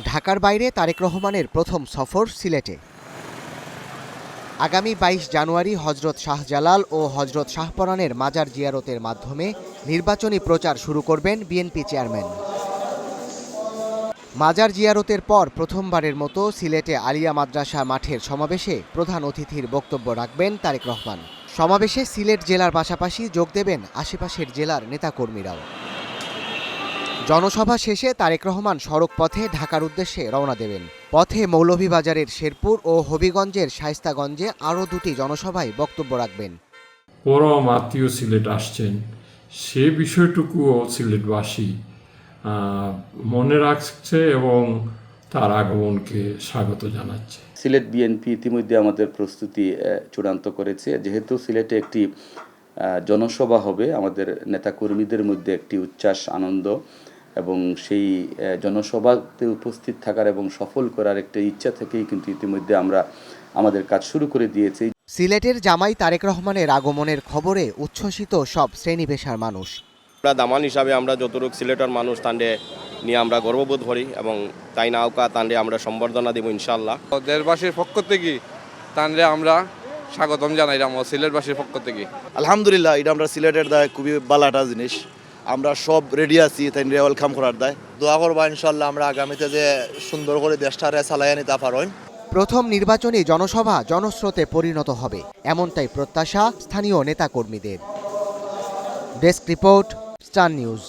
ঢাকার বাইরে তারেক রহমানের প্রথম সফর সিলেটে। আগামী ২২ জানুয়ারি হজরত শাহজালাল ও হজরত শাহপরানের মাজার জিয়ারতের মাধ্যমে নির্বাচনী প্রচার শুরু করবেন বিএনপি চেয়ারম্যান। মাজার জিয়ারতের পর প্রথমবারের মতো সিলেটে আলিয়া মাদ্রাসা মাঠের সমাবেশে প্রধান অতিথির বক্তব্য রাখবেন তারেক রহমান। সমাবেশে সিলেট জেলার পাশাপাশি যোগ দেবেন আশেপাশের জেলার নেতাকর্মীরাও। জনসভা শেষে তারেক রহমান সড়ক পথে ঢাকার উদ্দেশ্যে রওনা দেবেন। পথে মৌলভীবাজারের শেরপুর ও হবিগঞ্জের শায়েস্তাগঞ্জে আরও দুটি জনসভায় বক্তব্য রাখবেন। পরম আত্মীয় সিলেট আসছেন, সে বিষয়টুকুও সিলেটবাসী মনে রাখছে এবং তার আগমনকে স্বাগত জানাচ্ছে। সিলেট বিএনপি ইতিমধ্যে আমাদের প্রস্তুতি চূড়ান্ত করেছে। যেহেতু সিলেটে একটি জনসভা হবে, আমাদের নেতাকর্মীদের মধ্যে একটি উচ্ছ্বাস, আনন্দ এবং সেই জনসভাতে উপস্থিত থাকার এবং সফল করার একটা ইচ্ছা থেকেই কিন্তু ইতিমধ্যে আমরা আমাদের কাজ শুরু করে দিয়েছি। সিলেটের জামাই তারেক রহমানের আগমনের খবরে উচ্ছ্বসিত সব শ্রেণী পেশার মানুষ। আমরা দামান হিসাবে আমরা যতটুকু সিলেটের মানুষ তান্ডে নিয়ে আমরা গর্ববোধ করি এবং তাই নাওকা তান্ডে আমরা সম্বর্ধনা দেব ইনশাল্লাহ। দেশবাসীর পক্ষ থেকে তান্ডে আমরা স্বাগতম জানাইলাম সিলেটবাসীর পক্ষ থেকে। আলহামদুলিল্লাহ, এটা আমরা সিলেটের দায় খুবই ভালো একটা জিনিস। আমরা সব রেডি আছি তাই ওয়েলকাম করার দায়। দোয়া করবা ইনশাল্লাহ আমরা আগামীতে যে সুন্দর করে দেশটারে চালাইয়া নিতে পারোই। প্রথম নির্বাচনী জনসভা জনস্রোতে পরিণত হবে, এমনটাই প্রত্যাশা স্থানীয় নেতাকর্মীদের। Desk report, star news.